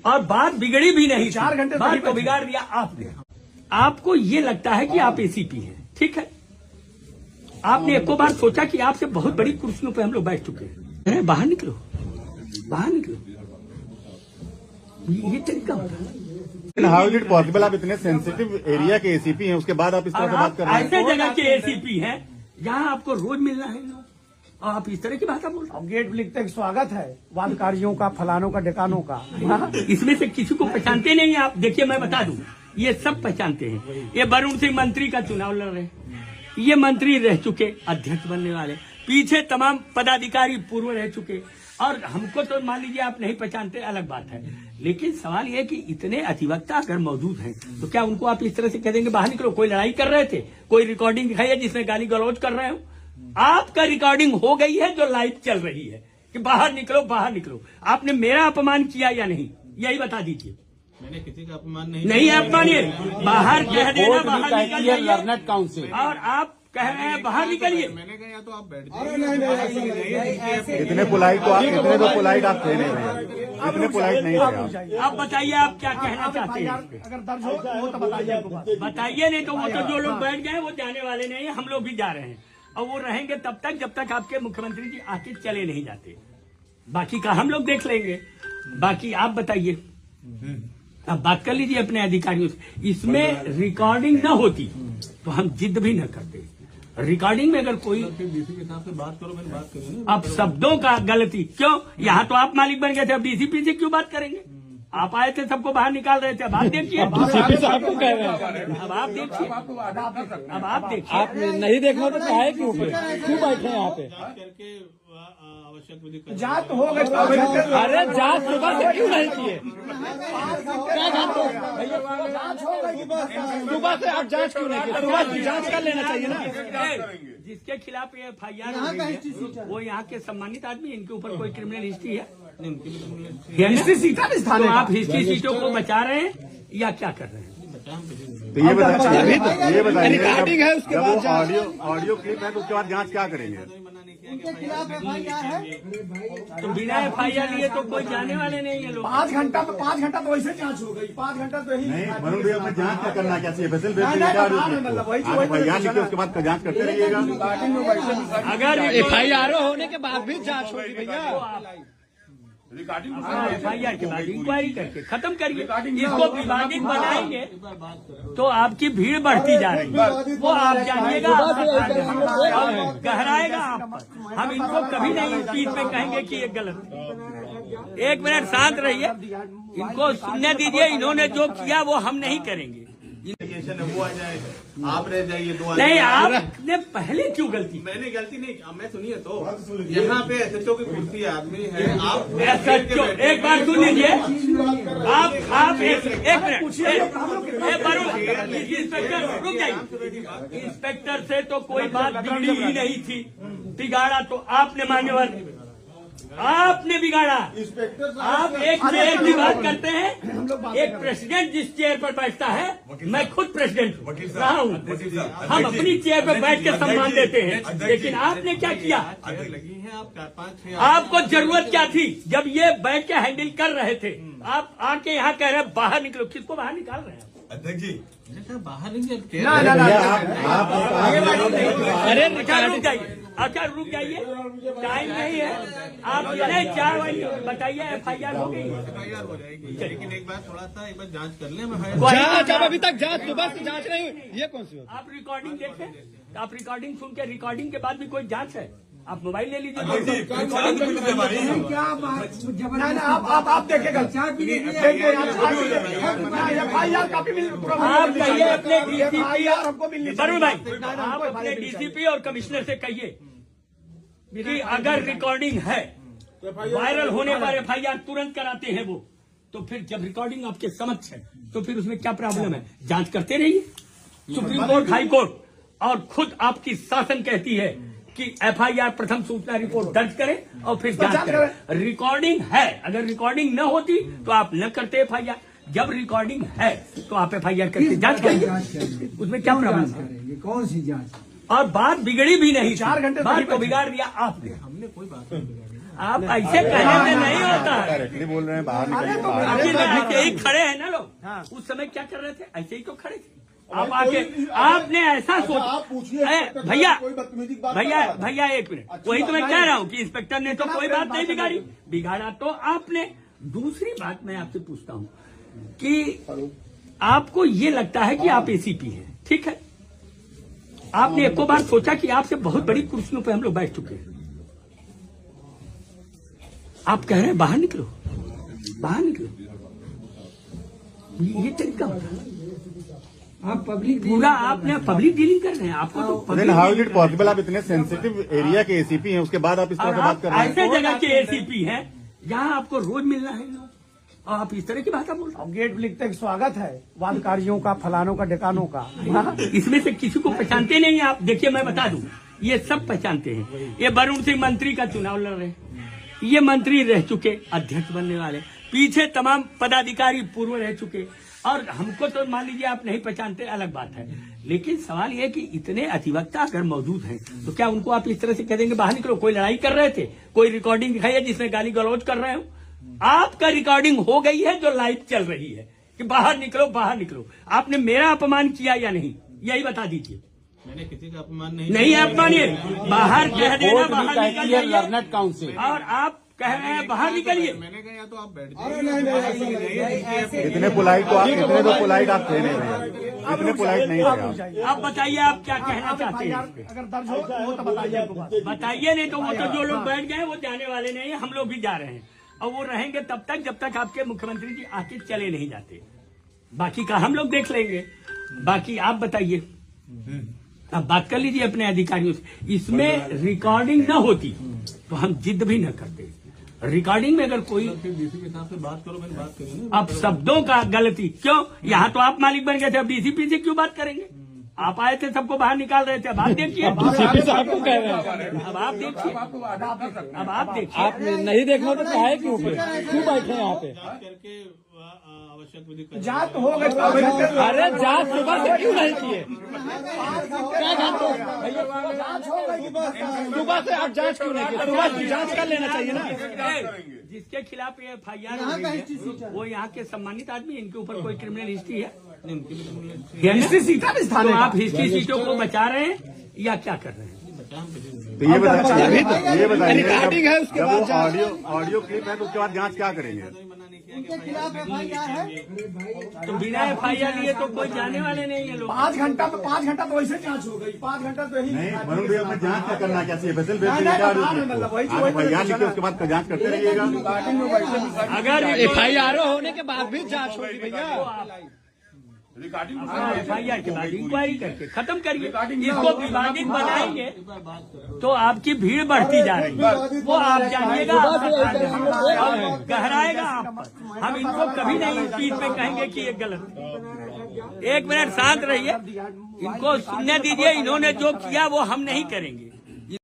और बात बिगड़ी भी नहीं, 4 घंटे बात को बिगाड़ दिया आपने। आपको ये लगता है कि आप एसीपी हैं, ठीक है। आपने एको बार सोचा कि आपसे बहुत बड़ी कुर्सियों पे हम लोग बैठ चुके हैं। बाहर निकलो, बाहर निकलो। ये तरीका होता है। How is it possible? आप इतने सेंसिटिव एरिया के एसीपी हैं, उसके बाद आप इस तरह से बात कर रहे हैं। ऐसे जगह के एसीपी हैं जहां आपको रोज मिलना है और आप इस तरह की भाषा बोल रहे अब गेट पे लिखते हैं स्वागत है वादकारियों का, फलानों का, डेकानों का। हैं। इसमें से किसी को पहचानते नहीं आप। देखिए मैं बता दूं, ये सब पहचानते हैं। ये वरुण सिंह मंत्री का चुनाव लड़ रहे हैं, ये मंत्री रह चुके, अध्यक्ष बनने वाले, पीछे तमाम पदाधिकारी पूर्व रह चुके। और हमको तो मान लीजिए आप नहीं पहचानते, अलग बात है। लेकिन सवाल यह है कि इतने अधिवक्ता अगर मौजूद हैं तो क्या उनको आप इस तरह से कह देंगे बाहर निकलो? कोई लड़ाई कर रहे थे, कोई रिकॉर्डिंग है जिसमें गाली गलौज कर रहे हो? आपका रिकॉर्डिंग हो गई है जो लाइव चल रही है कि बाहर निकलो, बाहर निकलो। आपने मेरा अपमान किया या नहीं, यही बता दीजिए। मैंने किसी का अपमान नहीं अपमानिए, बाहर कह देना, बाहर निकल जाइए। लर्नेड काउंसिल और आप कह रहे हैं बाहर निकलिए। मैंने कहा या तो आप बैठ जाइए। इतने पोलाइट तो आप, इतने तो पोलाइट आप थे नहीं, इतने पोलाइट नहीं थे आप। अब बताइए आप क्या कहना चाहते हैं? अगर दर्ज हो वो तो बताइए। बताइए, नहीं तो वो तो जो लोग बैठ गए वो जाने वाले नहीं है, हम लोग भी जा रहे हैं। और वो रहेंगे तब तक जब तक आपके मुख्यमंत्री जी आके चले नहीं जाते। बाकी का हम लोग देख लेंगे। बाकी आप बताइए, अब बात कर लीजिए अपने अधिकारियों से। इसमें रिकॉर्डिंग न होती तो हम जिद भी न करते। रिकॉर्डिंग में अगर कोई डीसी के साथ से बात करो, मैंने बात करी ना। अब शब्दों का गलती क्यों? यहाँ तो आप मालिक बन गए थे, अब डीसीपी से क्यों बात करेंगे? आप आए थे, सबको बाहर निकाल रहे थे। अब आप देखिए, डीसीपी साहब को कह रहे हैं। अब आप देखिए, अब आप देखिए। आप नहीं देखना तो काहे क्यों बैठे हैं यहाँ पे? करके आवश्यक विधि जांच तो हो गई। अरे जांच सुबह से क्यों नहीं किए? क्या जांच हो? सुबह से आप जांच क्यों नहीं किए? सुबह से जांच कर लेना चाहिए ना। जिसके खिलाफ ये FIR हो गई है वो यहाँ के सम्मानित आदमी, इनके ऊपर कोई क्रिमिनल हिस्ट्री है? हिस्ट्री सीटा नहीं तो आप हिस्ट्री सीटों को बचा रहे हैं या क्या कर रहे हैं? तो ये बताइए, रिकॉर्डिंग है उसके बाद ऑडियो क्लिप है तो उसके बाद जांच क्या करेंगे? तो बिना FIR लिए तो कोई जाने वाले नहीं है लोग। 5 घंटा तो वैसे जांच हो गई। 5 घंटा तो यही नहीं वरुण भैया, अपने जांच क्या करना, क्या चाहिए? FIR लिखिए, उसके बाद जांच करते रहिएगा। अगर FIR होने के बाद भी जांच होगी भैया। FIR के बाद इंक्वायरी करके खत्म करिए। इसको विवादित बनाएंगे तो आपकी भीड़ बढ़ती जा रही है, वो आप जानिएगा और गहराएगा आप पर। हम इनको कभी नहीं इस चीज में कहेंगे कि ये गलत है। 1 मिनट शांत रहिए, इनको सुनने दीजिए। इन्होंने जो किया वो हम नहीं करेंगे। वो आ जाए, आप रह जाइए 2 नहीं, आपने पहले क्यों गलती? मैंने गलती नहीं, मैं सुनिए तो यहाँ पे SHO की कुर्सी आदमी है। आप SHO एक बार सुन लीजिए। आप एक मिनट, इंस्पेक्टर रुक जाइए। इंस्पेक्टर से तो कोई बात बिगड़ी ही नहीं थी। बिगाड़ा तो आपने, मान्यवर आपने बिगाड़ा। आप एक चेयर की बात करते हैं। एक प्रेसिडेंट जिस चेयर पर बैठता है, मैं खुद प्रेसिडेंट रहा हूँ, हम अपनी चेयर पर बैठ के सम्मान देते हैं। लेकिन आपने क्या किया? लगी है आप 4-5 आपको जरूरत क्या थी जब ये बैठ के हैंडल कर रहे थे? आप आके यहाँ कह रहे हैं बाहर निकलो। किसको बाहर निकाल रहे हैं अध्यक्ष जी? बाहर नहीं अरे रुक जाइए, अच्छा रुक जाइए, टाइम नहीं है। आप नहीं 4 बजे बताइए FIR हो गई। FIR हो जाएगी, लेकिन एक बार थोड़ा सा एक बार जांच कर लें। जांच अब अभी तक जांच सुबह से जांच नहीं हुई। ये कौन सी बात? आप रिकॉर्डिंग देखें, आप रिकॉर्डिंग सुन के, रिकॉर्डिंग के बाद भी कोई जांच है? आप मोबाइल ले लीजिए। आप देखिएगा। आप कहिए अपने DCP हमको वरुण भाई, आप अपने DCP और कमिश्नर से कहिए कि अगर रिकॉर्डिंग है, वायरल होने पर FIR तुरंत कराते हैं वो। तो फिर जब रिकॉर्डिंग आपके समक्ष है तो फिर उसमें क्या प्रॉब्लम है? जांच करते रहिए। सुप्रीम कोर्ट, हाई कोर्ट और खुद आपकी शासन कहती है कि FIR प्रथम सूचना रिपोर्ट दर्ज करें और फिर जांच करें। रिकॉर्डिंग है, अगर रिकॉर्डिंग न होती तो आप न करते FIR। जब रिकॉर्डिंग है तो आप FIR करके जांच करेंगे, उसमें क्या प्रॉब्लम है? कौन सी जांच? और बात बिगड़ी भी नहीं, 4 घंटे बात को बिगाड़ दिया आपने। हमने कोई बात नहीं बिगाड़ी। आप ऐसे कहने से नहीं होता है। डायरेक्टली बोल रहे हैं बाहर निकलिए, बाहर अभी ऐसे ही खड़े हैं ना लोग, उस समय क्या कर रहे थे? ऐसे ही तो खड़े थे। आप आके आपने ऐसा सोचा, भैया एक मिनट, वही तो मैं कह रहा हूँ कि इंस्पेक्टर ने तो कोई बात नहीं बिगाड़ी, बिगाड़ा तो आपने। दूसरी बात मैं आपसे पूछता हूँ कि आपको ये लगता है कि आप एसीपी हैं, ठीक है, आपने एको बार सोचा कि आपसे बहुत बड़ी कुर्सियों पे हम लोग बैठ चुके हैं, आप कह रहे हैं बाहर निकलो, बाहर निकलो, ये तरीका होता है? आप पब्लिक पूरा आपने पब्लिक डीलिंग कर रहे हैं, आपको तो then how is it possible? आप इतने सेंसिटिव एरिया के एसीपी हैं, उसके बाद आप इस तरह से बात कर रहे हैं। ऐसे जगह के एसीपी हैं जहां आपको रोज मिलना है और आप इस तरह की भाषा बोल रहे गेट लिखते हैं स्वागत है वादकारियों का, फलानों का, ढिकानों का। हैं। इसमें से किसी को पहचानते नहीं आप। देखिए मैं बता दूं, ये सब पहचानते हैं। ये वरुण सिंह मंत्री का चुनाव लड़ रहे हैं, ये मंत्री रह चुके, अध्यक्ष बनने वाले, पीछे तमाम पदाधिकारी पूर्व रह चुके, और हमको तो मान लीजिए आप नहीं पहचानते, अलग बात है। लेकिन सवाल यह है कि इतने अधिवक्ता अगर मौजूद हैं तो क्या उनको आप इस तरह से कह देंगे बाहर निकलो? कोई लड़ाई कर रहे थे, कोई रिकॉर्डिंग दिखाई है जिसमें गाली गलौज कर रहे हो? आपका रिकॉर्डिंग हो गई है जो लाइव चल रही है कि बाहर निकलो, बाहर निकलो। आपने मेरा अपमान किया या नहीं, यही बता दीजिए। मैंने किसी का अपमान नहीं नहीं अपमानिए, बाहर कह देना, बाहर निकल जाइए। लर्नड काउंसिल और आप कह रहे हैं बाहर निकलिए। मैंने कहा या तो आप बैठ जाइए। इतने पोलाइट तो आप, इतने तो पोलाइट आप थे नहीं भैया, इतने पोलाइट नहीं थे आप। आप बताइए आप क्या कहना चाहते हैं? अगर दर्ज हो तो बताइए। बताइए, नहीं तो वो तो जो लोग बैठ गए वो जाने वाले नहीं है, हम लोग भी जा रहे हैं और वो रहेंगे तब तक जब तक आपके मुख्यमंत्री जी आके चले नहीं जाते। बाकी का हम लोग देख लेंगे। बाकी आप बताइए, अब बात कर लीजिए अपने अधिकारियों से। इसमें रिकॉर्डिंग न होती तो हम जिद भी न करते। रिकॉर्डिंग में अगर कोई डीसीपी साहब से बात करो, मैंने बात करी ना। अब शब्दों का गलती क्यों? यहाँ तो आप मालिक बन गए थे, अब डीसीपी से क्यों बात करेंगे? आप आए थे, सबको बाहर निकाल रहे थे, अब आप देखिए। डीसीपी साहब को कह रहे हैं, अब आप देखिए, अब आप देखिए। आप नहीं देखना तो कहे क्यों बैठे यहाँ पे? करके आवश्यक विधि कर जांच हो गई, अरे जांच सुबह से क्यों नहीं किए? क्या जांच हो सुबह से आप जांच क्यों नहीं किए? सुबह की जांच कर लेना चाहिए ना। जिसके खिलाफ ये FIR हुई है वो यहाँ के सम्मानित आदमी, इनके ऊपर कोई क्रिमिनल हिस्ट्री है? हिस्ट्री सीटा भी स्थान, आप हिस्ट्री सीटों को बचा रहे हैं या क्या कर रहे हैं? तो ये बताइए, रिकॉर्डिंग है उसके बाद जब ऑडियो क्लिप है तो उसके बाद जांच क्या करेंगे? उनके खिलाफ FIR है। तो बिना FIR लिए तो कोई जाने वाले नहीं है लोग। 5 घंटा तो वैसे जांच हो गई, 5 घंटा तो यही। नहीं वरुण भैया, अपने जांच क्या करना क्या चाहिए? फैसल भेज क्या आप बयान लिखे, उसके बाद जांच करते रहिएगा। अगर FIR होने के बाद भी जांच होगी भैया। FIR के बाद इंक्वायरी करके खत्म करिए। इसको विवादित बनाएंगे तो आपकी भीड़ बढ़ती जा रही है, वो आप जानिएगा, और गहराएगा आप पर। हम इनको कभी नहीं इस चीज पे कहेंगे कि ये गलत है। एक मिनट शांत रहिए, इनको सुनने दीजिए। इन्होंने जो किया वो हम नहीं करेंगे।